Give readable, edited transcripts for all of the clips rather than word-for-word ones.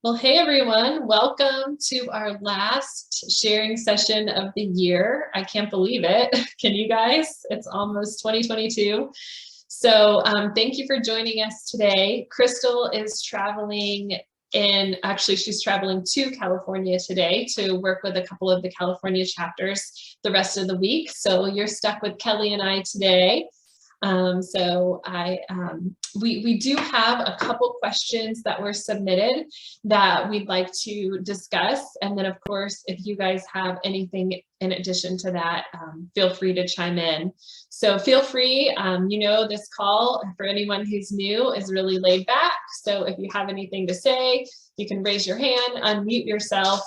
Well, hey everyone, welcome to our last sharing session of the year. I can't believe it. Can you guys? It's almost 2022. So thank you for joining us today. Crystal is traveling she's traveling to California today to work with a couple of the California chapters the rest of the week. So you're stuck with Kelly and I today. We do have a couple questions that were submitted that we'd like to discuss. And then of course, if you guys have anything in addition to that, feel free to chime in. So feel free, this call for anyone who's new is really laid back. So if you have anything to say, you can raise your hand, unmute yourself,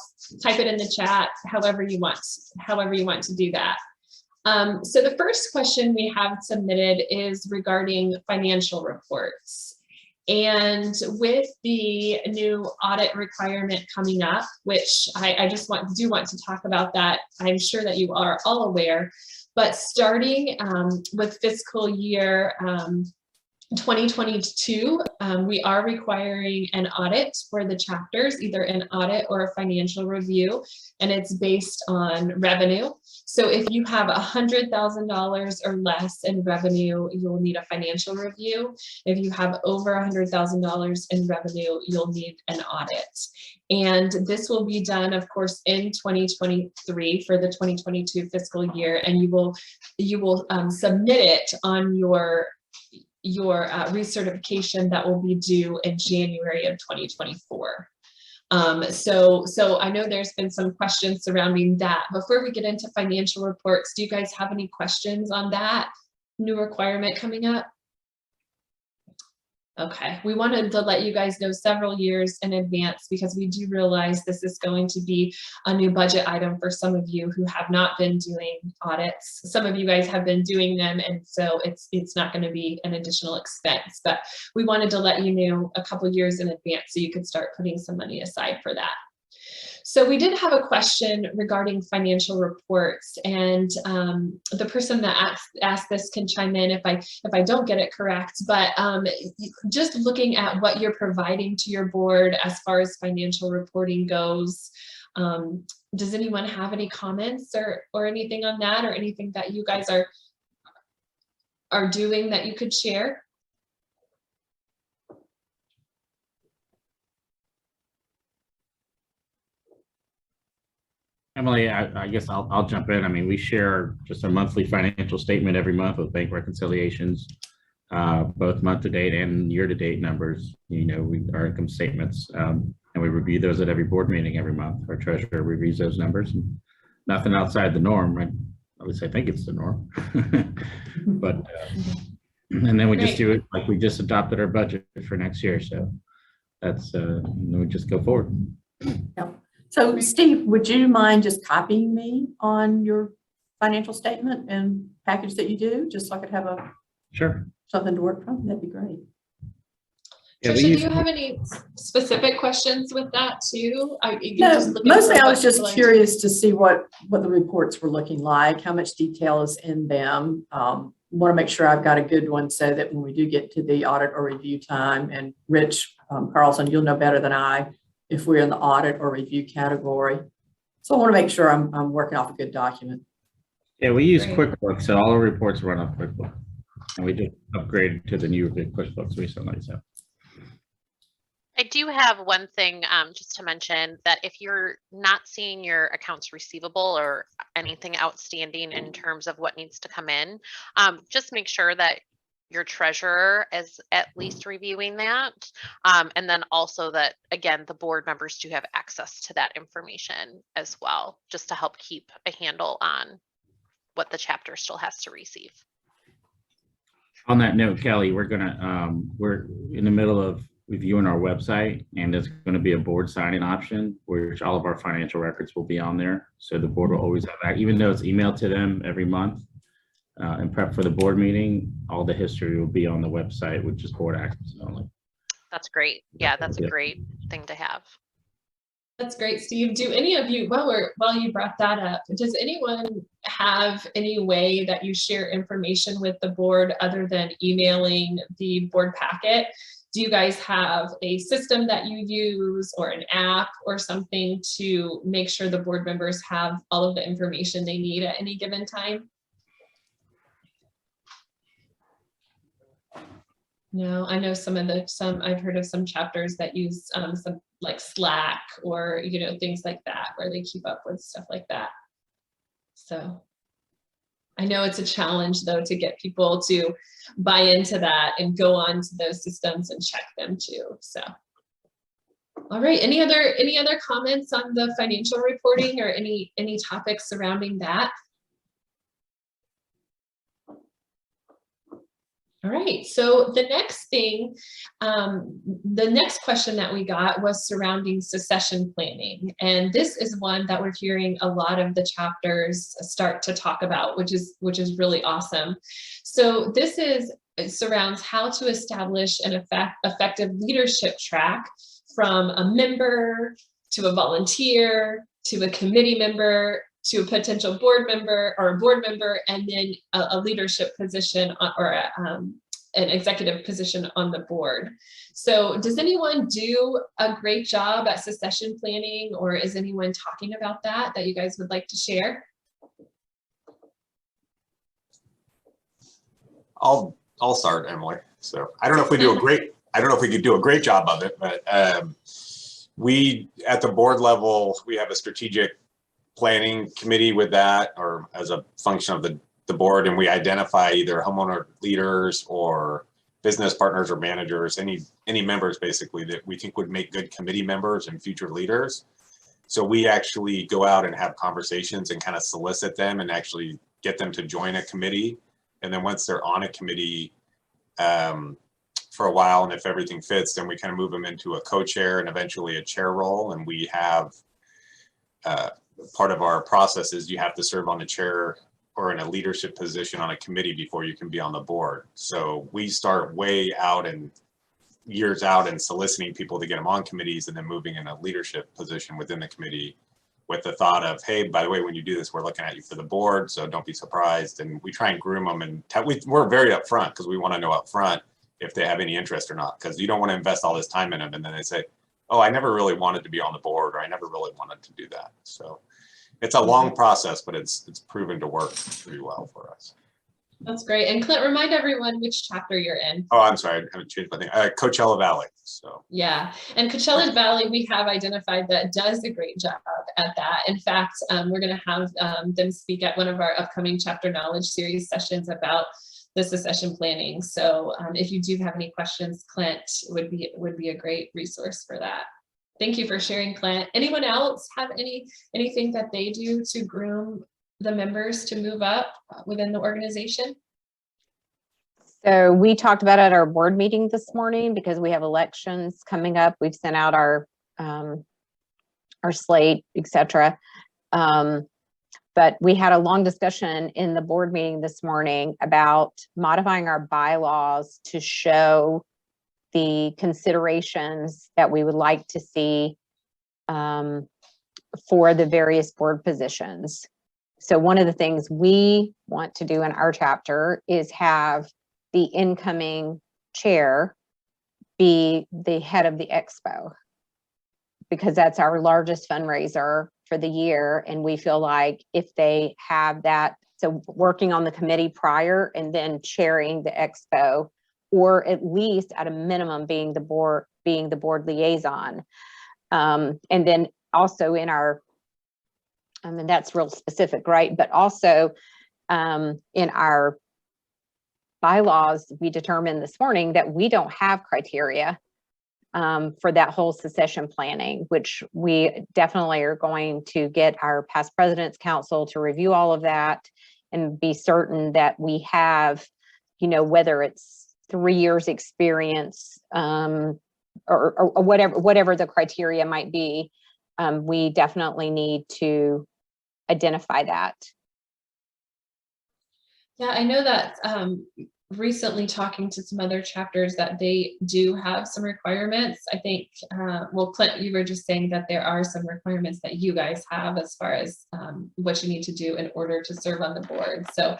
type it in the chat, however you want to do that. So the first question we have submitted is regarding financial reports. And with the new audit requirement coming up, which I just do want to talk about that, I'm sure that you are all aware, but starting with fiscal year 2022, we are requiring an audit for the chapters, either an audit or a financial review, and it's based on revenue. So if you have $100,000 or less in revenue, you'll need a financial review. If you have over $100,000 in revenue, you'll need an audit. And this will be done, of course, in 2023 for the 2022 fiscal year, and you will submit it on your recertification that will be due in January of 2024. So I know there's been some questions surrounding that. Before we get into financial reports, do you guys have any questions on that new requirement coming up? Okay, we wanted to let you guys know several years in advance because we do realize this is going to be a new budget item for some of you who have not been doing audits. Some of you guys have been doing them, and so it's not going to be an additional expense, but we wanted to let you know a couple years in advance so you could start putting some money aside for that. So we did have a question regarding financial reports, and the person that asked this can chime in if I don't get it correct, but just looking at what you're providing to your board as far as financial reporting goes, does anyone have any comments or anything on that, or anything that you guys are doing that you could share? Emily, I guess I'll jump in. I mean, we share just a monthly financial statement every month with bank reconciliations, both month to date and year to date numbers. Our income statements, and we review those at every board meeting every month. Our treasurer reviews those numbers, and nothing outside the norm, right? At least I think it's the norm. But and then we just do it like we just adopted our budget for next year. So that's we just go forward. Yep. So Steve, would you mind just copying me on your financial statement and package that you do, just so I could have something to work from? That'd be great. Yeah, Trisha, do you have any specific questions with that too? No, mostly I was just curious to see what the reports were looking like, how much detail is in them. Want to make sure I've got a good one so that when we do get to the audit or review time, and Rich Carlson, you'll know better than I if we're in the audit or review category. So I want to make sure I'm working off a good document. Yeah, we use QuickBooks, so all our reports run off QuickBooks. And we just upgraded to the new QuickBooks recently. So I do have one thing just to mention, that if you're not seeing your accounts receivable or anything outstanding in terms of what needs to come in, just make sure that your treasurer is at least reviewing that. And then also that, again, the board members do have access to that information as well, just to help keep a handle on what the chapter still has to receive. On that note, Kelly, we're in the middle of reviewing our website, and there's going to be a board signing option, which all of our financial records will be on there. So the board will always have that, even though it's emailed to them every month. And prep for the board meeting, all the history will be on the website, which is board access only. That's great. Yeah, that's a great thing to have. That's great, Steve. Do any of you, while you brought that up, does anyone have any way that you share information with the board other than emailing the board packet? do you guys have a system that you use or an app or something to make sure the board members have all of the information they need at any given time? No, I know some I've heard of some chapters that use some like Slack or, you know, things like that, where they keep up with stuff like that. So I know it's a challenge though, to get people to buy into that and go on to those systems and check them too. So, all right, any other comments on the financial reporting or any topics surrounding that? All right, so the next thing, the next question that we got was surrounding succession planning. And this is one that we're hearing a lot of the chapters start to talk about, which is really awesome. So it surrounds how to establish an effective leadership track from a member to a volunteer to a committee member to a potential board member or a board member, and then a leadership position or an executive position on the board. So does anyone do a great job at succession planning, or is anyone talking about that you guys would like to share? I'll start, Emily. So I don't know if we could do a great job of it, but we at the board level, we have a strategic planning committee with that, or as a function of the board, and we identify either homeowner leaders or business partners or managers, any members basically that we think would make good committee members and future leaders. So we actually go out and have conversations and kind of solicit them and actually get them to join a committee. And then once they're on a committee for a while, and if everything fits, then we kind of move them into a co-chair and eventually a chair role. And we have part of our process is you have to serve on a chair or in a leadership position on a committee before you can be on the board. So we start way out and years out and soliciting people to get them on committees and then moving in a leadership position within the committee with the thought of, hey, by the way, when you do this, we're looking at you for the board, so don't be surprised. And we try and groom them, and we're very upfront because we want to know upfront if they have any interest or not, because you don't want to invest all this time in them and then they say, oh, I never really wanted to be on the board, or I never really wanted to do that. So it's a long process, but it's proven to work pretty well for us. That's great. And Clint, remind everyone which chapter you're in. Oh, I'm sorry, I haven't changed my thing. Coachella Valley. So yeah, and Coachella Valley, we have identified that does a great job at that. In fact, we're going to have them speak at one of our upcoming chapter knowledge series sessions about the succession planning. So if you do have any questions, Clint would be a great resource for that. Thank you for sharing, Clint. Anyone else have anything that they do to groom the members to move up within the organization? So we talked about it at our board meeting this morning because we have elections coming up. We've sent out our slate, etc. But we had a long discussion in the board meeting this morning about modifying our bylaws to show the considerations that we would like to see for the various board positions. So one of the things we want to do in our chapter is have the incoming chair be the head of the expo, because that's our largest fundraiser for the year. And we feel like if they have that, so working on the committee prior and then chairing the expo, or at least at a minimum being the board liaison. And then also in our, I mean, that's real specific, right? But also in our bylaws, we determined this morning that we don't have criteria for that whole succession planning, which we definitely are going to get our past presidents council to review all of that and be certain that we have, you know, whether it's 3 years experience or whatever the criteria might be, we definitely need to identify that. Yeah, I know that recently talking to some other chapters that they do have some requirements. I think, well, Clint, you were just saying that there are some requirements that you guys have as far as what you need to do in order to serve on the board. So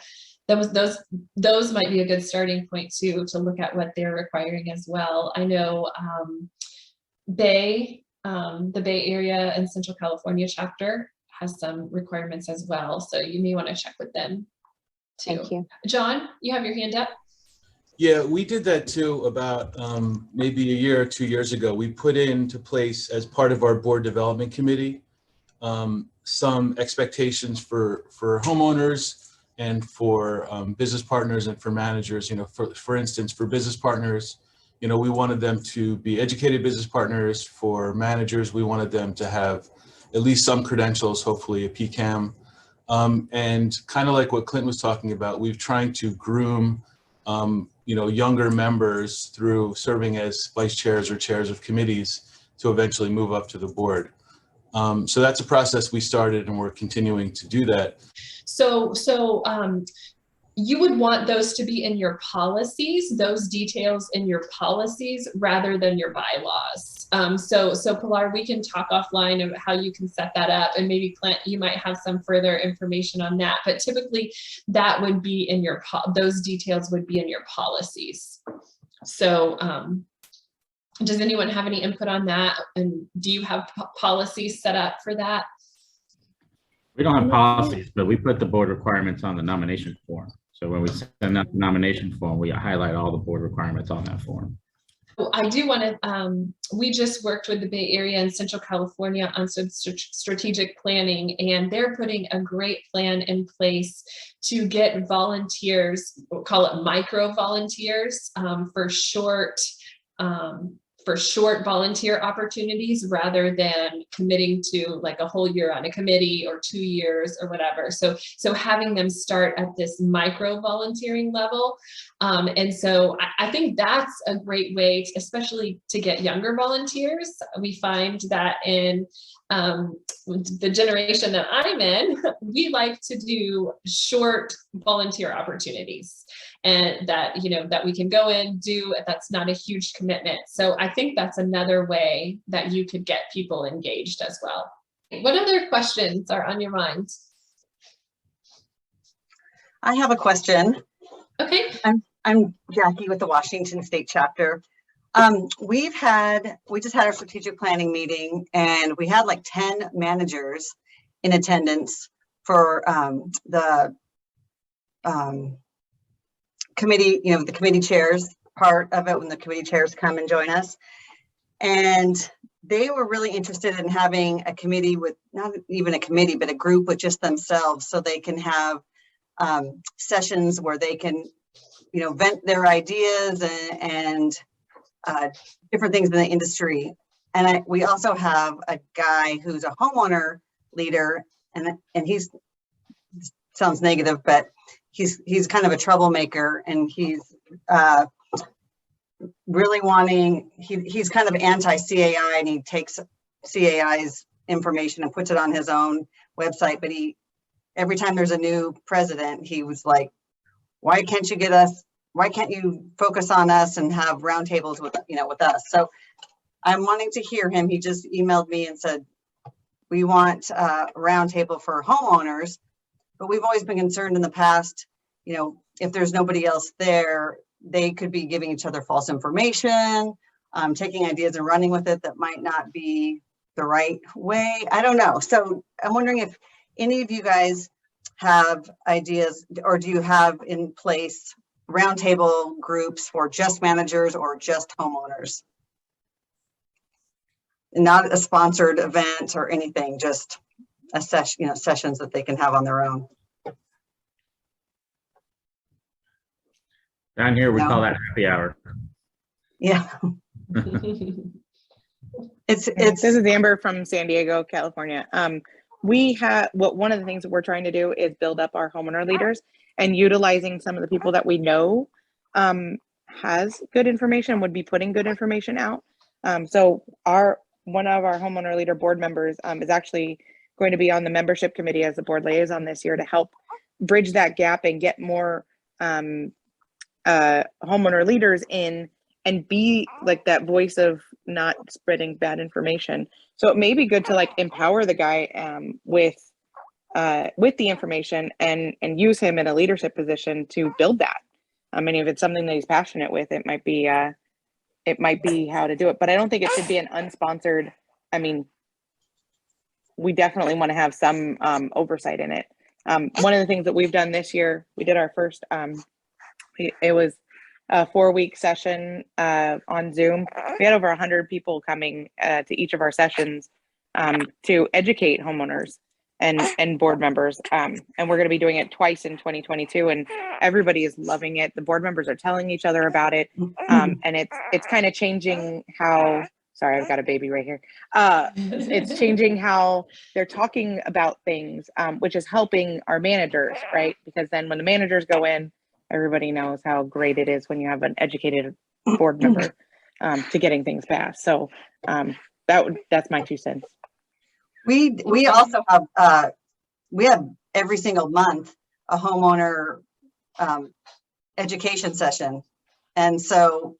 those might be a good starting point too, to look at what they're requiring as well. I know the Bay Area and Central California chapter has some requirements as well. So you may want to check with them too. Thank you. John, you have your hand up. Yeah, we did that too about maybe a year or 2 years ago. We put into place as part of our board development committee some expectations for homeowners and for business partners and for managers. You know, for instance, for business partners, you know, we wanted them to be educated business partners. For managers, we wanted them to have at least some credentials, hopefully a PCAM. And kind of like what Clint was talking about, we've trying to groom you know, younger members through serving as vice chairs or chairs of committees to eventually move up to the board. So that's a process we started, and we're continuing to do that. So you would want those to be in your policies, those details in your policies rather than your bylaws. So Pilar, we can talk offline of how you can set that up, and maybe Clint, you might have some further information on that, but typically that would be in your, those details would be in your policies. So does anyone have any input on that? And do you have policies set up for that? We don't have policies, but we put the board requirements on the nomination form. So when we send out the nomination form, we highlight all the board requirements on that form. I do want to, we just worked with the Bay Area and Central California on some strategic planning, and they're putting a great plan in place to get volunteers, we'll call it micro volunteers, for short volunteer opportunities rather than committing to like a whole year on a committee or 2 years or whatever. So having them start at this micro volunteering level. And so I think that's a great way, especially to get younger volunteers. We find that in the generation that I'm in, we like to do short volunteer opportunities, and that, you know, that we can go in, do, that's not a huge commitment. So I think that's another way that you could get people engaged as well. What other questions are on your mind? I have a question. Okay. I'm Jackie with the Washington State chapter. We just had our strategic planning meeting, and we had like 10 managers in attendance for the committee, you know, the committee chairs part of it, when the committee chairs come and join us. And they were really interested in having a committee with, not even a committee, but a group with just themselves, so they can have sessions where they can, you know, vent their ideas and different things in the industry. And we also have a guy who's a homeowner leader, and he's, sounds negative, but he's kind of a troublemaker, and he's really wanting, he's kind of anti-CAI, and he takes CAI's information and puts it on his own website. But every time there's a new president, he was like, why can't you focus on us and have roundtables with, you know, with us? So I'm wanting to hear him. He just emailed me and said, we want a roundtable for homeowners, but we've always been concerned in the past, you know, if there's nobody else there, they could be giving each other false information, taking ideas and running with it that might not be the right way. I don't know. So I'm wondering if any of you guys have ideas, or do you have in place roundtable groups for just managers or just homeowners? Not a sponsored event or anything, just a session, you know, sessions that they can have on their own. Down here, we call that happy hour. Yeah. This is Amber from San Diego, California. We have, one of the things that we're trying to do is build up our homeowner leaders, and utilizing some of the people that we know has good information, would be putting good information out. So one of our homeowner leader board members is actually going to be on the membership committee as the board liaison this year to help bridge that gap and get more homeowner leaders in and be like that voice of not spreading bad information. So it may be good to like empower the guy with with the information and use him in a leadership position to build that. I mean, if it's something that he's passionate with, it might be how to do it. But I don't think it should be an unsponsored. I mean, we definitely want to have some oversight in it. One of the things that we've done this year, we did our first. It was a 4-week session on Zoom. We had over 100 people coming to each of our sessions to educate homeowners and board members. And we're going to be doing it twice in 2022, and everybody is loving it. The board members are telling each other about it. And it's kind of changing how, sorry, I've got a baby right here. It's changing how they're talking about things, which is helping our managers, right? Because then when the managers go in, everybody knows how great it is when you have an educated board member to getting things passed. So that's my 2 cents. We also have we have every single month a homeowner education session, and so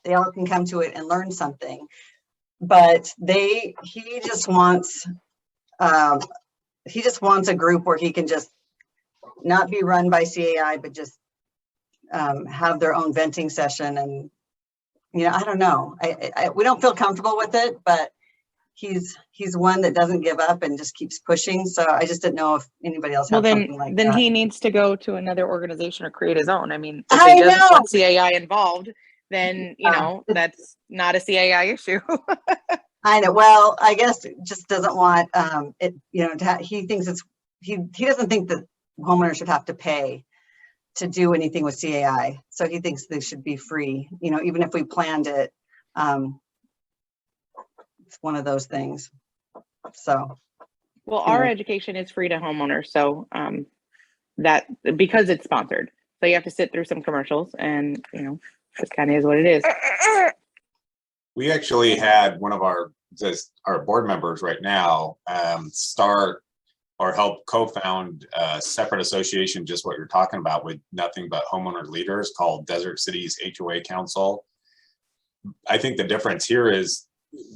they all can come to it and learn something. But he just wants a group where he can just not be run by CAI, but just have their own venting session. And I don't know, we don't feel comfortable with it, but he's one that doesn't give up and just keeps pushing. So I just didn't know if anybody else had something like that. Then he needs to go to another organization or create his own. I mean, if he doesn't want CAI involved, then that's not a CAI issue. I know. Well, I guess it just doesn't want it. He thinks he doesn't think that homeowners should have to pay to do anything with CAI. So he thinks they should be free. Even if we planned it. It's one of those things. So, well, our education is free to homeowners, so that because it's sponsored, so you have to sit through some commercials, and this kind of is what it is. We actually had one of our board members right now start or help co-found a separate association, just what you're talking about, with nothing but homeowner leaders, called Desert Cities HOA Council. I think the difference here is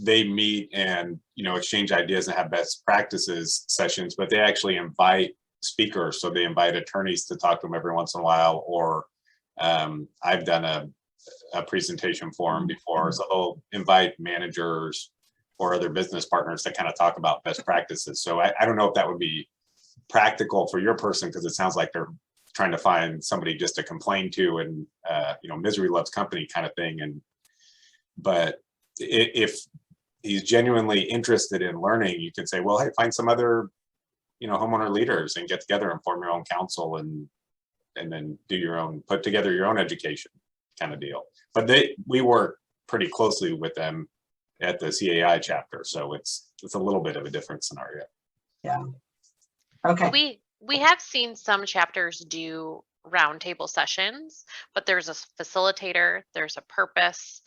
they meet and exchange ideas and have best practices sessions, but they actually invite speakers. So they invite attorneys to talk to them every once in a while, or I've done a presentation for them before. So they'll invite managers or other business partners to kind of talk about best practices. So I don't know if that would be practical for your person, because it sounds like they're trying to find somebody just to complain to, and misery loves company kind of thing. But if he's genuinely interested in learning, you can say, well, hey, find some other, homeowner leaders and get together and form your own council, and then put together your own education kind of deal. But we work pretty closely with them at the CAI chapter, so it's a little bit of a different scenario. Yeah. Okay. We have seen some chapters do roundtable sessions, but there's a facilitator, there's a purpose,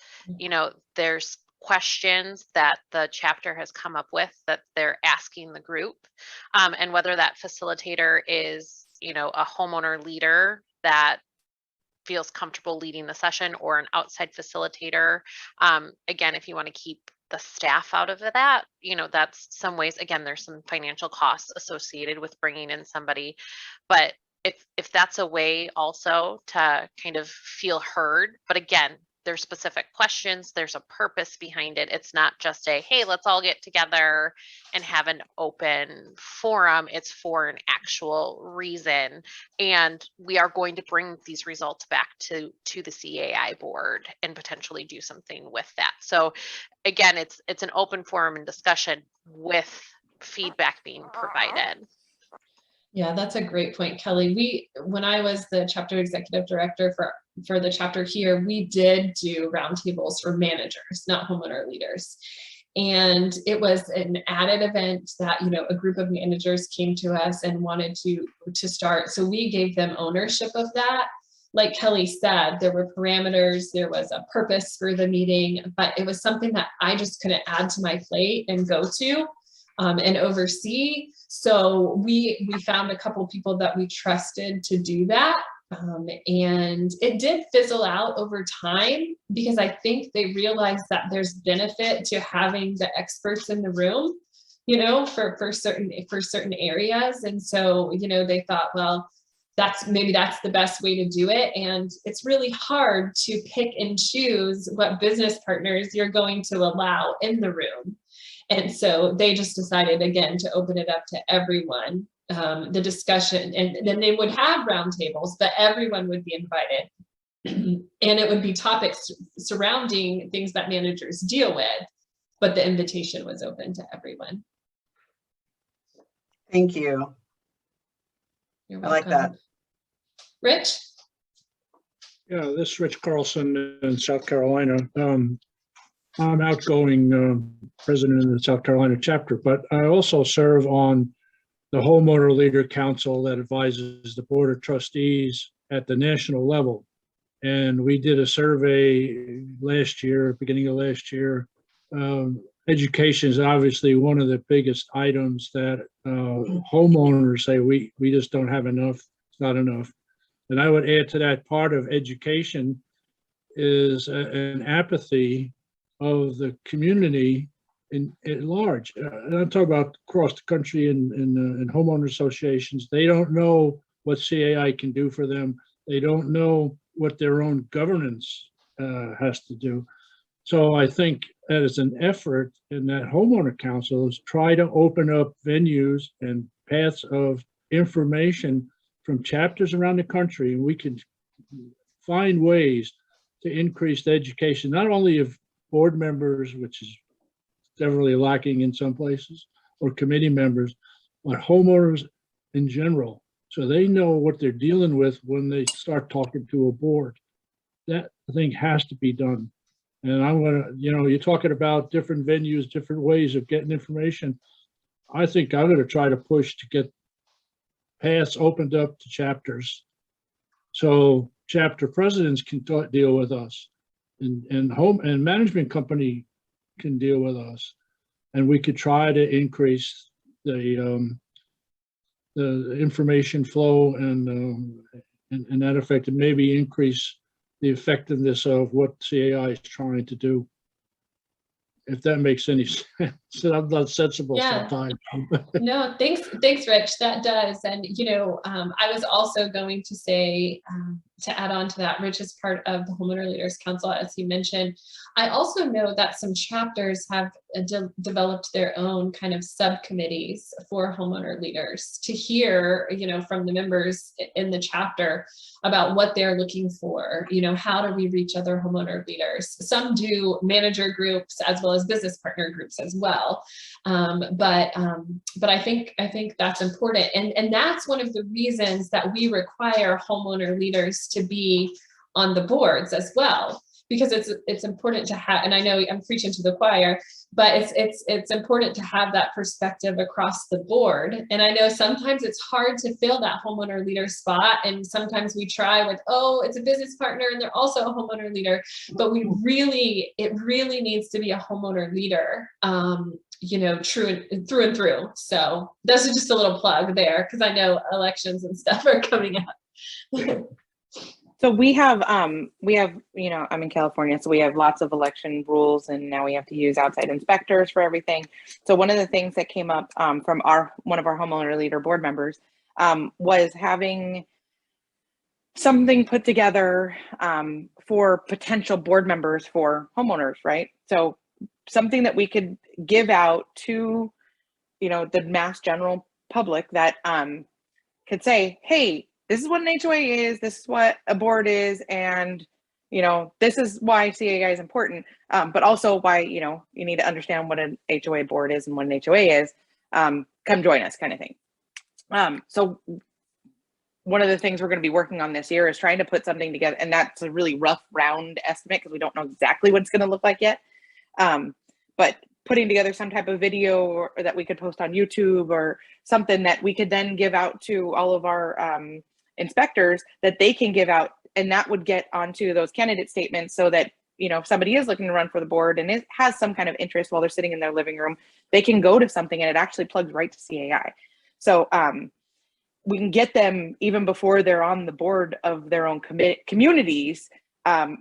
there's questions that the chapter has come up with that they're asking the group, and whether that facilitator is a homeowner leader that feels comfortable leading the session, or an outside facilitator. Again, if you want to keep the staff out of that, that's some ways. Again, there's some financial costs associated with bringing in somebody, but if that's a way also to kind of feel heard. But again, there's specific questions, there's a purpose behind it. It's not just hey, let's all get together and have an open forum. It's for an actual reason, and we are going to bring these results back to the CAI board and potentially do something with that. So again, it's an open forum and discussion with feedback being provided. Yeah, that's a great point, Kelly. When I was the chapter executive director for the chapter here, we did do roundtables for managers, not homeowner leaders. And it was an added event that, a group of managers came to us and wanted to start. So we gave them ownership of that. Like Kelly said, there were parameters, there was a purpose for the meeting, but it was something that I just couldn't add to my plate and go to and oversee. So we found a couple of people that we trusted to do that. And it did fizzle out over time, because I think they realized that there's benefit to having the experts in the room. you know, for certain areas. And so, you know, they thought, well, maybe that's the best way to do it. And it's really hard to pick and choose what business partners you're going to allow in the room. And so they just decided, again, to open it up to everyone, the discussion, and then they would have roundtables, but everyone would be invited. And it would be topics surrounding things that managers deal with, but the invitation was open to everyone. Thank you. You're I like welcome. that. Rich? Yeah, this is Rich Carlson in South Carolina. I'm outgoing president of the South Carolina chapter, but I also serve on the Homeowner Leader Council that advises the Board of Trustees at the national level. And we did a survey last year, beginning of last year. Education is obviously one of the biggest items that homeowners say we just don't have enough, it's not enough. And I would add to that, part of education is an apathy of the community at large. And I'm talking about across the country in homeowner associations. They don't know what CAI can do for them. They don't know what their own governance has to do. So I think that is an effort in that homeowner councils try to open up venues and paths of information from chapters around the country, and we can find ways to increase the education, not only of board members, which is definitely lacking in some places, or committee members, but homeowners in general, so they know what they're dealing with when they start talking to a board. That, I think, has to be done. And I'm gonna, you know, you're talking about different venues, different ways of getting information. I think I'm gonna try to push to get paths opened up to chapters, so chapter presidents can deal with us, and home and management company can deal with us, and we could try to increase the information flow and that effect, and maybe increase the effectiveness of what CAI is trying to do. If that makes any sense. I'm not sensible sometimes. No, thanks, Rich. That does. And, you know, I was also going to say, to add on to that, Rich is part of the Homeowner Leaders Council, as you mentioned. I also know that some chapters have developed their own kind of subcommittees for homeowner leaders to hear, you know, from the members in the chapter about what they're looking for. You know, how do we reach other homeowner leaders? Some do manager groups as well as business partner groups as well. But I think that's important. And that's one of the reasons that we require homeowner leaders to be on the boards as well, because it's important to have, and I know I'm preaching to the choir, but it's important to have that perspective across the board. And I know sometimes it's hard to fill that homeowner leader spot. And sometimes we try with, oh, it's a business partner and they're also a homeowner leader, but it really needs to be a homeowner leader, you know, through and through. So that's just a little plug there, because I know elections and stuff are coming up. So we have, you know, I'm in California, so we have lots of election rules, and now we have to use outside inspectors for everything. So one of the things that came up from one of our homeowner leader board members was having something put together for potential board members for homeowners, right? So something that we could give out to, you know, the mass general public that could say, hey, this is what an HOA is, this is what a board is, and, you know, this is why CAI is important, but also why, you know, you need to understand what an HOA board is and what an HOA is. Come join us, kind of thing. So one of the things we're going to be working on this year is trying to put something together, and that's a really rough round estimate because we don't know exactly what it's going to look like yet. But putting together some type of video or that we could post on YouTube or something that we could then give out to all of our inspectors that they can give out, and that would get onto those candidate statements so that, you know, if somebody is looking to run for the board and it has some kind of interest while they're sitting in their living room, they can go to something and it actually plugs right to CAI. So we can get them even before they're on the board of their own communities,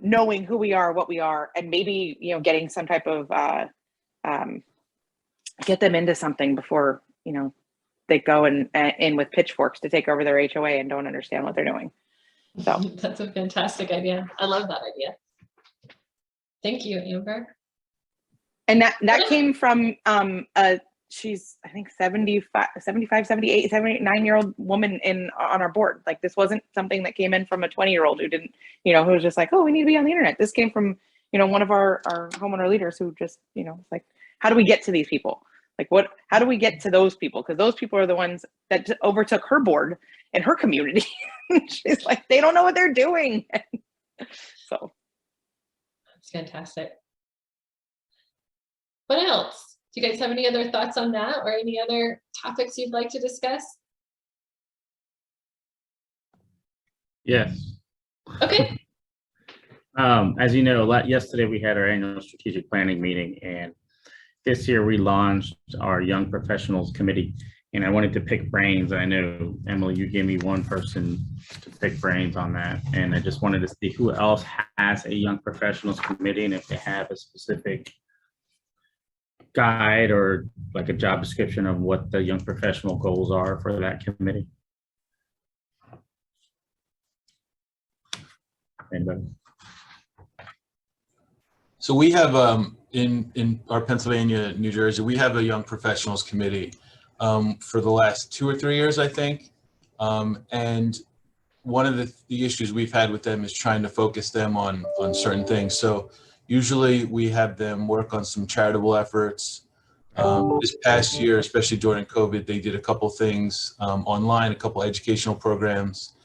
knowing who we are, what we are, and maybe, you know, getting some type of get them into something before, you know, they go and in with pitchforks to take over their HOA and don't understand what they're doing. So That's a fantastic idea. I love that idea. Thank you, Amber. and that came from she's I think 75, 78, 79-year-old woman on our board. Like, this wasn't something that came in from a 20-year-old who didn't, you know, who was just like, oh, we need to be on the internet. This came from, you know, one of our homeowner leaders who just, you know, like, how do we get to these people? Like, how do we get to those people? Because those people are the ones that overtook her board in her community. She's like, they don't know what they're doing. So that's fantastic. What else? Do you guys have any other thoughts on that or any other topics you'd like to discuss? Yes. Okay. As you know, yesterday we had our annual strategic planning meeting, and this year we launched our Young Professionals Committee, and I wanted to pick brains. I know, Emily, you gave me one person to pick brains on that, and I just wanted to see who else has a Young Professionals Committee, and if they have a specific guide or like a job description of what the young professional goals are for that committee. Anybody? So we have in our Pennsylvania, New Jersey, we have a young professionals committee for the last 2 or 3 years, I think. And one of the issues we've had with them is trying to focus them on certain things. So usually we have them work on some charitable efforts. This past year, especially during COVID, they did a couple things online, a couple educational programs.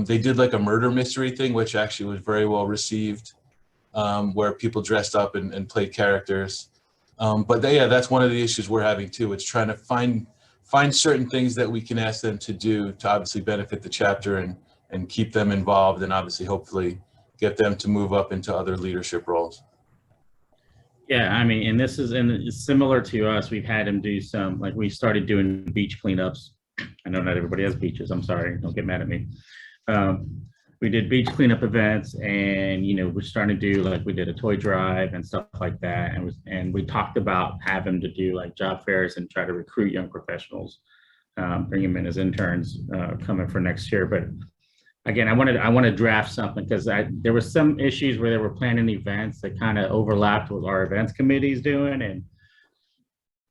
They did like a murder mystery thing, which actually was very well received, where people dressed up and played characters. But that's one of the issues we're having too. It's trying to find certain things that we can ask them to do to obviously benefit the chapter and keep them involved, and obviously hopefully get them to move up into other leadership roles. Yeah, I mean, and it's similar to us. We've had them do some, like, we started doing beach cleanups. I know not everybody has beaches. I'm sorry, don't get mad at me. We did beach cleanup events, and, you know, we're starting to do, like, we did a toy drive and stuff like that. And we talked about having to do like job fairs and try to recruit young professionals, bring them in as interns coming for next year. But again, I want to draft something, because there were some issues where they were planning events that kind of overlapped with our events committees doing, and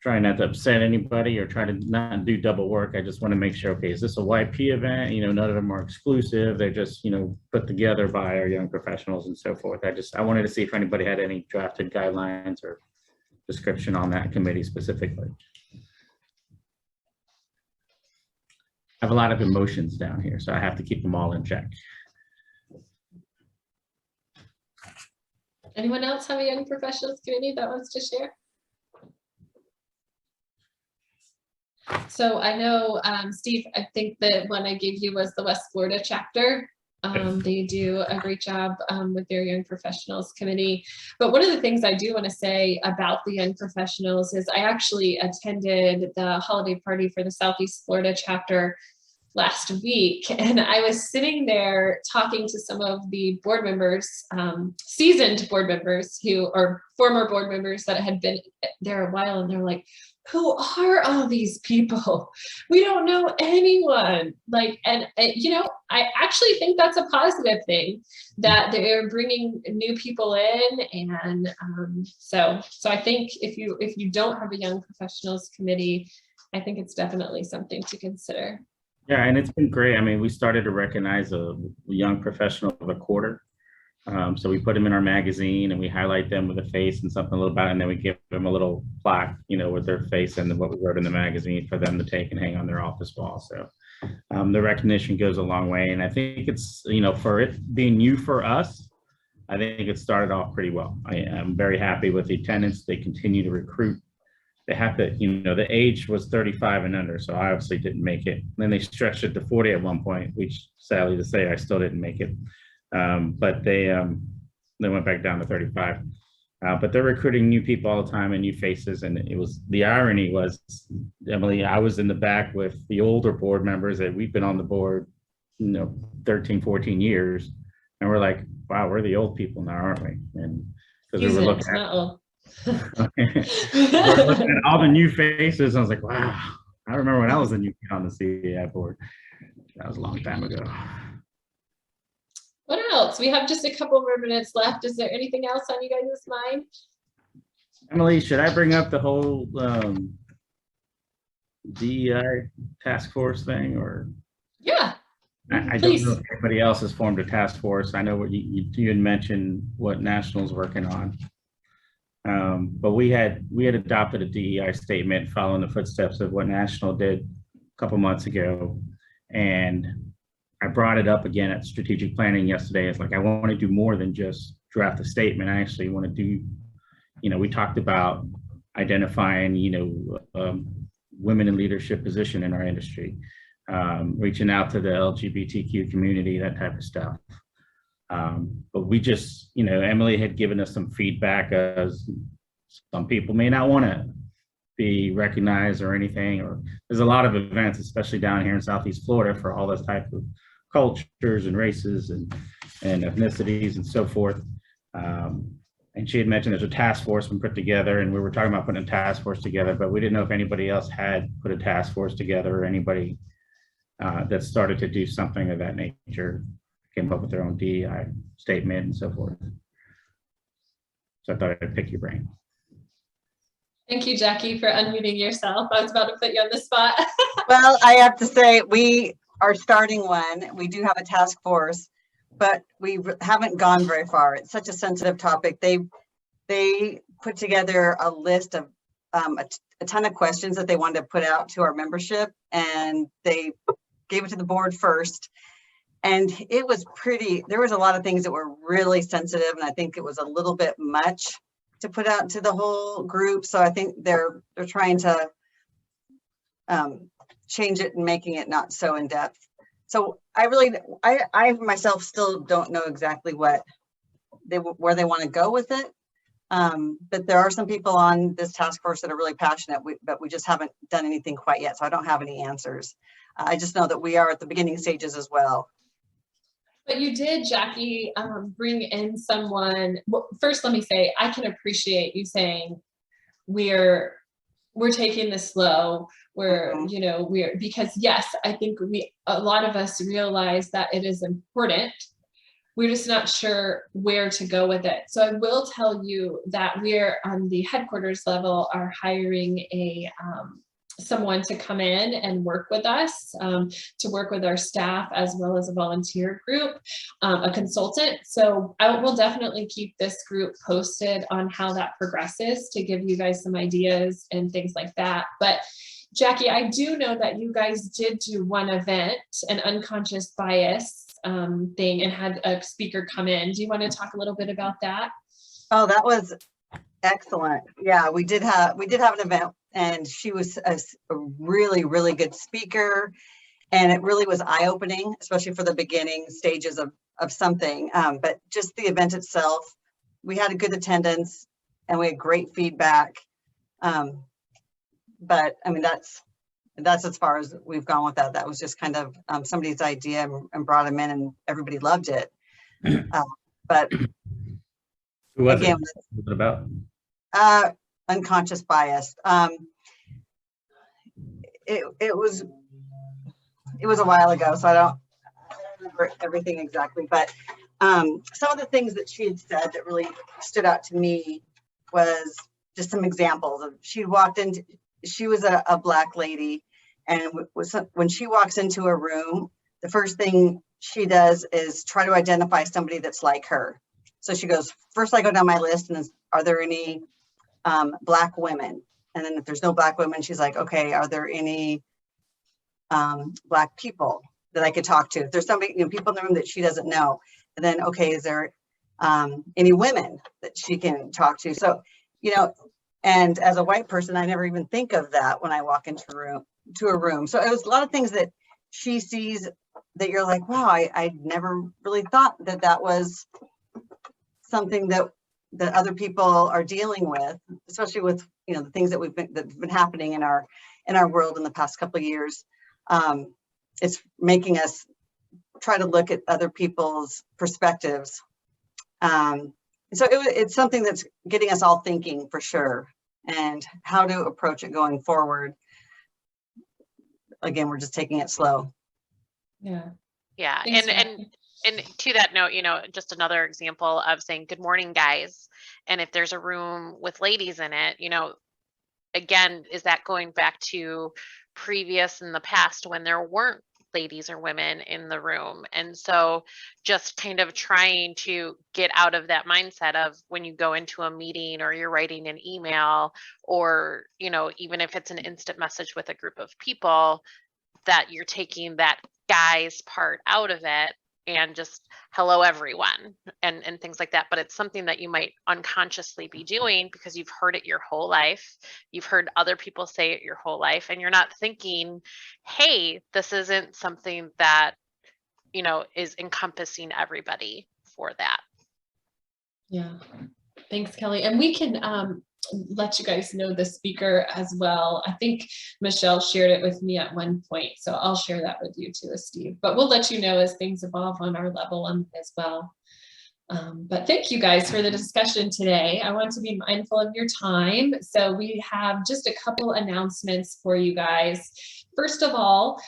trying not to upset anybody or try to not do double work. I just want to make sure, okay, is this a YP event? You know, none of them are exclusive. They're just, you know, put together by our young professionals and so forth. I wanted to see if anybody had any drafted guidelines or description on that committee specifically. I have a lot of emotions down here, so I have to keep them all in check. Anyone else have a young professionals committee that wants to share? So I know, Steve, I think the one I gave you was the West Florida chapter. They do a great job with their young professionals committee. But one of the things I do want to say about the young professionals is I actually attended the holiday party for the Southeast Florida chapter last week, and I was sitting there talking to some of the board members, seasoned board members or former board members that had been there a while, and they're like, who are all these people? We don't know anyone. Like, and you know, I actually think that's a positive thing that they're bringing new people in, and so I think if you don't have a young professionals committee, I think it's definitely something to consider. Yeah, and it's been great. I mean, we started to recognize a young professional of the quarter. So we put them in our magazine and we highlight them with a face and something a little about it, and then we give them a little plaque, you know, with their face and what we wrote in the magazine for them to take and hang on their office wall. So the recognition goes a long way. And I think it's, you know, for it being new for us, I think it started off pretty well. I am very happy with the attendance. They continue to recruit. They have to, you know, the age was 35 and under, so I obviously didn't make it. And then they stretched it to 40 at one point, which sadly to say, I still didn't make it. But they went back down to 35. But they're recruiting new people all the time and new faces. And it was, the irony was, Emily, I was in the back with the older board members that we've been on the board, you know, 13, 14 years. And we're like, wow, we're the old people now, aren't we? And because we were looking at, We're looking at all the new faces. I was like, wow, I remember when I was a new kid on the CAI board. That was a long time ago. What else? We have just a couple more minutes left. Is there anything else on you guys' mind? Emily, should I bring up the whole DEI task force thing, or? Yeah. I don't know if anybody else has formed a task force. I know what you had mentioned what National's working on. But we had adopted a DEI statement following the footsteps of what National did a couple months ago. And I brought it up again at strategic planning yesterday. It's like, I want to do more than just draft a statement. I actually want to do, we talked about identifying, women in leadership position in our industry, reaching out to the LGBTQ community, that type of stuff. But we just, Emily had given us some feedback as some people may not want to be recognized or anything, or there's a lot of events, especially down here in Southeast Florida, for all those types of cultures and races and ethnicities and so forth. And she had mentioned there's a task force been put together, and we were talking about putting a task force together, but we didn't know if anybody else had put a task force together, or anybody that started to do something of that nature, came up with their own DEI statement and so forth. So I thought I'd pick your brain. Thank you, Jackie, for unmuting yourself. I was about to put you on the spot. Well, I have to say, we are starting one. We do have a task force, but we haven't gone very far. It's such a sensitive topic. They put together a list of a ton of questions that they wanted to put out to our membership, and they gave it to the board first. And it was there was a lot of things that were really sensitive, and I think it was a little bit much to put out to the whole group. So I think they're trying to change it and making it not so in depth. So I myself still don't know exactly where they want to go with it. But there are some people on this task force that are really passionate, but we just haven't done anything quite yet. So I don't have any answers. I just know that we are at the beginning stages as well. But you did, Jackie, bring in someone. Well, first, let me say, I can appreciate you saying we're taking this slow. Because yes, I think a lot of us realize that it is important. We're just not sure where to go with it. So I will tell you that we're on the headquarters level are hiring someone to come in and work with us, to work with our staff as well as a volunteer group, a consultant. So I will definitely keep this group posted on how that progresses to give you guys some ideas and things like that. But Jackie, I do know that you guys did do one event, an unconscious bias thing, and had a speaker come in. Do you want to talk a little bit about that? Oh, that was excellent. Yeah, we did have an event, and she was a really, really good speaker, and it really was eye-opening, especially for the beginning stages of something. But just the event itself, we had a good attendance, and we had great feedback. But I mean, that's as far as we've gone with that. That was just kind of somebody's idea, and brought him in, and everybody loved it. But who was again, it? What was it about? Unconscious bias. It was a while ago, so I don't remember everything exactly. But some of the things that she had said that really stood out to me was just some examples of, she was a Black lady, and when she walks into a room, the first thing she does is try to identify somebody that's like her. So she goes, first I go down my list, and are there any Black women? And then if there's no Black women, she's like, okay, are there any Black people that I could talk to? If there's somebody, people in the room that she doesn't know, and then, okay, is there any women that she can talk to? So, and as a white person, I never even think of that when I walk into a room. So it was a lot of things that she sees that you're like, wow, I never really thought that was something that other people are dealing with, especially with the things that that's been happening in our world in the past couple of years. It's making us try to look at other people's perspectives. So it's something that's getting us all thinking for sure, and how to approach it going forward. Again, we're just taking it slow. Yeah. Yeah, Thanks, and to that note, just another example of saying good morning, guys. And if there's a room with ladies in it, again, is that going back to previous in the past when there weren't ladies or women in the room? And so just kind of trying to get out of that mindset of when you go into a meeting or you're writing an email, or, even if it's an instant message with a group of people, that you're taking that guys part out of it and just hello everyone and things like that. But it's something that you might unconsciously be doing because you've heard it your whole life. You've heard other people say it your whole life, and you're not thinking, hey, this isn't something that, is encompassing everybody for that. Yeah. Thanks, Kelly. And we can let you guys know the speaker as well. I think Michelle shared it with me at one point, so I'll share that with you too, Steve. But we'll let you know as things evolve on our level as well. But thank you guys for the discussion today. I want to be mindful of your time. So we have just a couple announcements for you guys. First of all,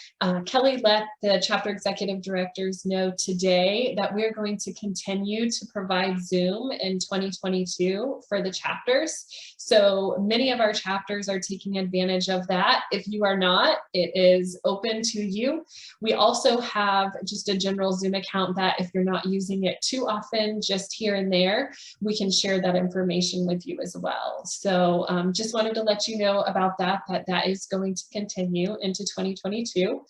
Kelly let the chapter executive directors know today that we're going to continue to provide Zoom in 2022 for the chapters. So many of our chapters are taking advantage of that. If you are not, it is open to you. We also have just a general Zoom account that if you're not using it too often, just here and there, we can share that information with you as well. So just wanted to let you know about that is going to continue into 2022.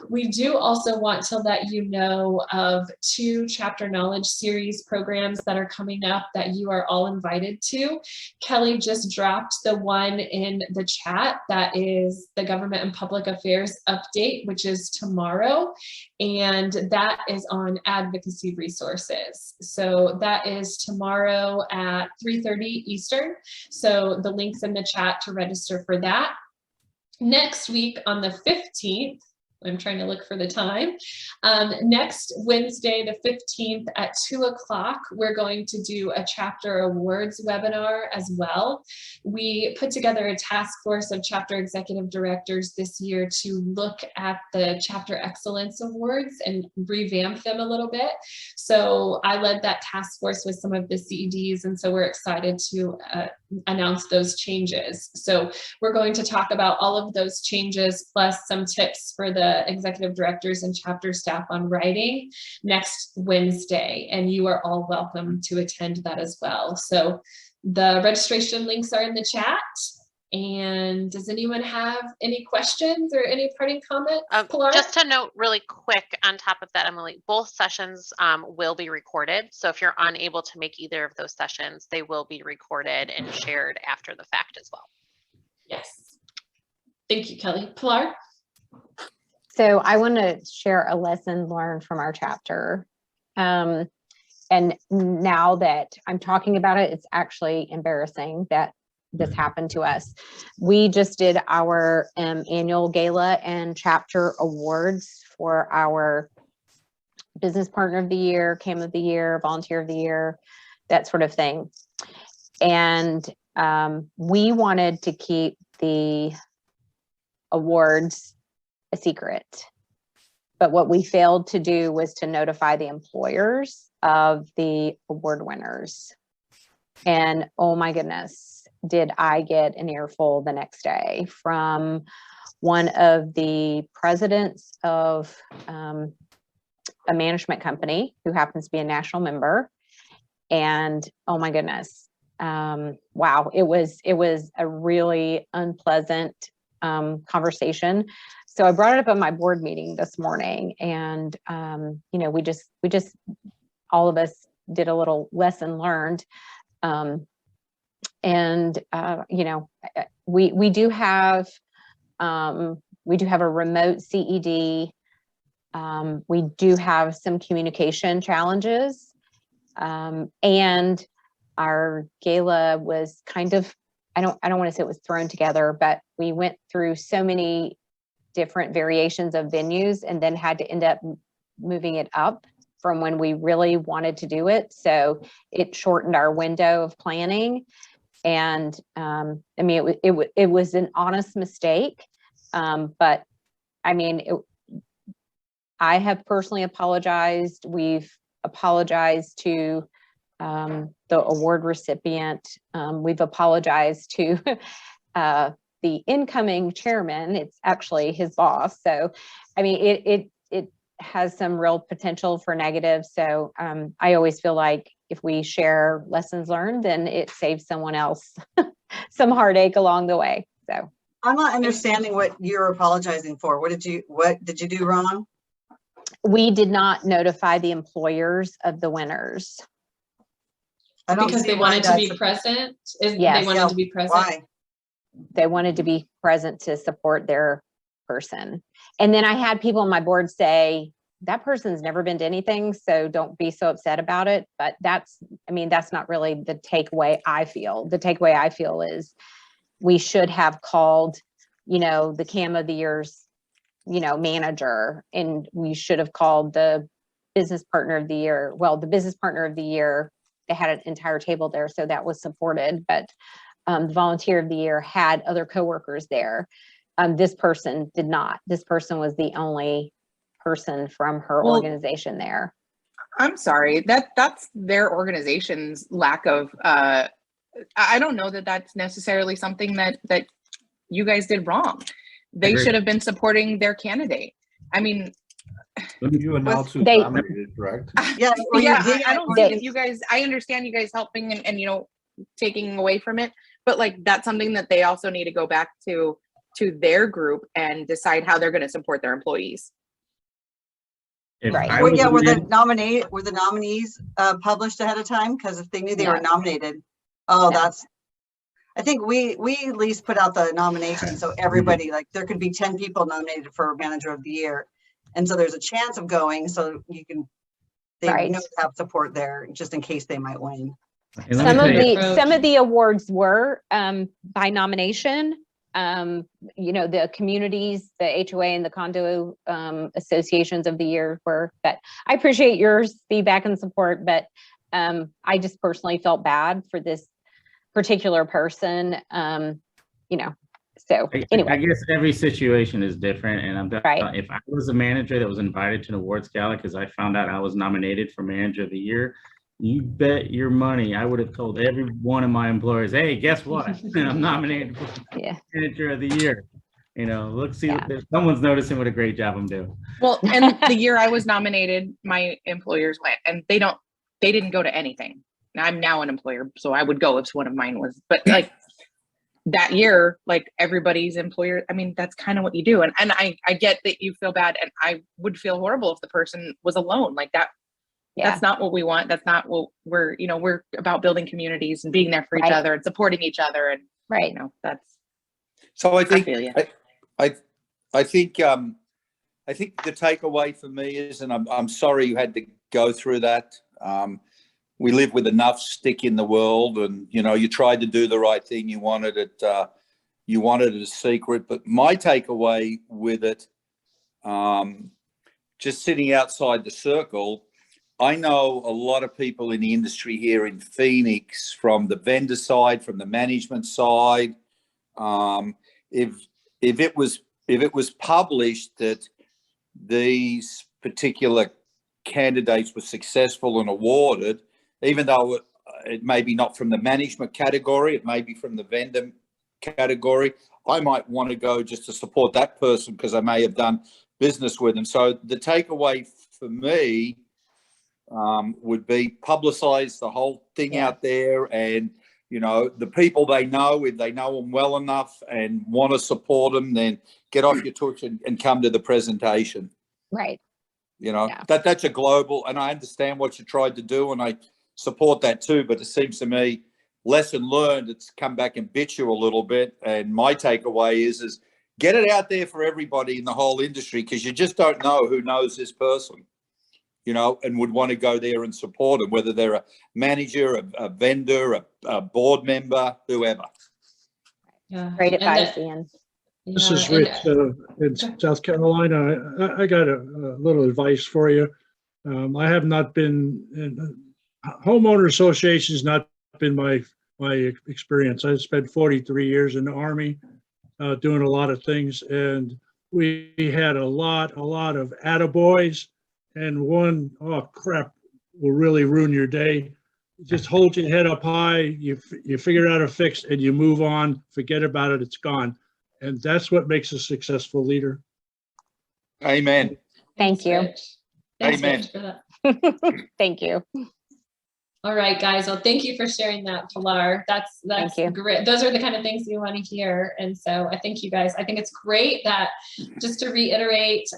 We do also want to let you know of 2 chapter knowledge series programs that are coming up that you are all invited to. Kelly just dropped the one in the chat that is the Government and Public Affairs update, which is tomorrow, and that is on advocacy resources. So that is tomorrow at 3:30 Eastern. So the link's in the chat to register for that. Next week on the 15th, I'm trying to look for the time. Next Wednesday, the 15th at 2 o'clock, we're going to do a chapter awards webinar as well. We put together a task force of chapter executive directors this year to look at the chapter excellence awards and revamp them a little bit. So I led that task force with some of the CEDs, and so we're excited to announce those changes. So we're going to talk about all of those changes plus some tips for the executive directors and chapter staff on writing next Wednesday, and you are all welcome to attend that as well. So the registration links are in the chat. And does anyone have any questions or any parting comments? Just to note really quick on top of that, Emily, both sessions will be recorded. So if you're unable to make either of those sessions, they will be recorded and shared after the fact as well. Yes. Thank you, Kelly. Pilar? So I want to share a lesson learned from our chapter. And now that I'm talking about it, it's actually embarrassing that this happened to us. We just did our annual gala and chapter awards for our business partner of the year, CAM of the year, volunteer of the year, that sort of thing. And we wanted to keep the awards a secret. But what we failed to do was to notify the employers of the award winners. And oh my goodness, did I get an earful the next day from one of the presidents of a management company who happens to be a national member. And oh my goodness, wow, it was a really unpleasant conversation. So I brought it up at my board meeting this morning, and we just all of us did a little lesson learned. We do have a remote CED. We do have some communication challenges, and our gala was kind of, I don't want to say it was thrown together, but we went through so many different variations of venues and then had to end up moving it up from when we really wanted to do it. So it shortened our window of planning. And I mean, it was an honest mistake. But I mean, I have personally apologized. We've apologized to the award recipient. We've apologized to the incoming chairman. It's actually his boss. So, I mean, it has some real potential for negative. So I always feel like if we share lessons learned, then it saves someone else some heartache along the way. So I'm not understanding what you're apologizing for. What did you do wrong? we did not notify the employers of the winners. I don't Because see they why wanted to be that's- present? They Yes. wanted to be present? Why? They wanted to be present to support their person. And then I had people on my board say, that person's never been to anything, so don't be so upset about it. But that's not really the takeaway I feel. The takeaway I feel is we should have called, the CAM of the Year's, manager, and we should have called the business partner of the year. Well, the business partner of the year, they had an entire table there, so that was supported. But the volunteer of the year had other coworkers there. This person did not. This person was the only person from her organization there. I'm sorry, that's their organization's lack of, I don't know that that's necessarily something that you guys did wrong. They should have been supporting their candidate. I mean, You announced who's They- nominated, correct? Yeah, well, you yeah, did. I don't think that you guys, I understand you guys helping and taking away from it, but like, that's something that they also need to go back to their group and decide how they're going to support their employees. If Right. I Well, was yeah, a were man- the nominees published ahead of time? Because if they knew they were No. nominated, No. I think we at least put out the nomination, so everybody, like, there could be 10 people nominated for manager of the year. And so there's a chance of going, so they Right. know to have support there, just in case they might win. and let me tell you, Some of the awards were by nomination. The communities, the HOA and the condo associations of the year were, but I appreciate your feedback and support, but I just personally felt bad for this particular person, so I anyway. guess every situation is different, and Right. if I was a manager that was invited to an awards gala because I found out I was nominated for manager of the year, you bet your money I would have told every one of my employers, hey, guess what? I'm nominated for Yeah. manager of the year. Look, see, Yeah. someone's noticing what a great job I'm doing. Well, and the year I was nominated, my employers went, and they didn't go to anything. I'm now an employer, so I would go if one of mine was, but like that year, like everybody's employer, I mean, that's kind of what you do. And I get that you feel bad, and I would feel horrible if the person was alone like that. Yeah. That's not what we want. That's not what we're about building communities and being there for each Right. other and supporting each other. And, Right. that's, So I think, feel ya. I think the takeaway for me is, and I'm sorry you had to go through that. We live with enough stick in the world, and you tried to do the right thing. You wanted it a secret, but my takeaway with it, just sitting outside the circle, I know a lot of people in the industry here in Phoenix, from the vendor side, from the management side. If it was published that these particular candidates were successful and awarded, even though it may be not from the management category, it may be from the vendor category, I might want to go just to support that person because I may have done business with them. So the takeaway for me would be publicize the whole thing out there, and the people they know, if they know them well enough and want to support them, then get off your tush and come to the presentation. Right. That's a global, and I understand what you tried to do, and I support that too, but it seems to me, lesson learned, it's come back and bit you a little bit. And my takeaway is get it out there for everybody in the whole industry, because you just don't know who knows this person, and would want to go there and support them, whether they're a manager, a vendor, a board member, whoever. Yeah. Great And advice, that- Ian. This yeah, is and- Rich in South Carolina. I got a little advice for you. I have not been, homeowner association has not been my experience. I spent 43 years in the Army doing a lot of things, and we had a lot of attaboys, and one, oh crap, will really ruin your day. Just hold your head up high, you figure out a fix, and you move on, forget about it, it's gone. And that's what makes a successful leader. Amen. Thank you. Rich. Thanks, Amen. Rich, for that. Thank you. All right, guys. Well, thank you for sharing that, Pilar. That's Thank you. great. Those are the kind of things we want to hear. And so I thank you guys. I think it's great that, just to reiterate,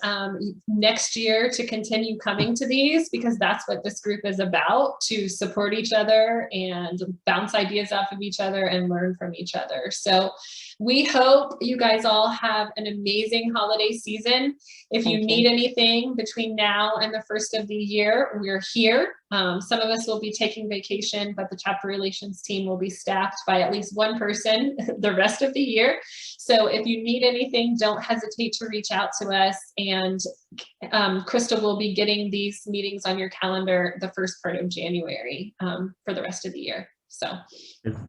next year to continue coming to these, because that's what this group is about, to support each other and bounce ideas off of each other and learn from each other. So we hope you guys all have an amazing holiday season. If you Thank need you. anything between now and the first of the year, we're here. Some of us will be taking vacation, but the chapter relations team will be staffed by at least one person the rest of the year. So if you need anything, don't hesitate to reach out to us. And Krista will be getting these meetings on your calendar the first part of January for the rest of the year. So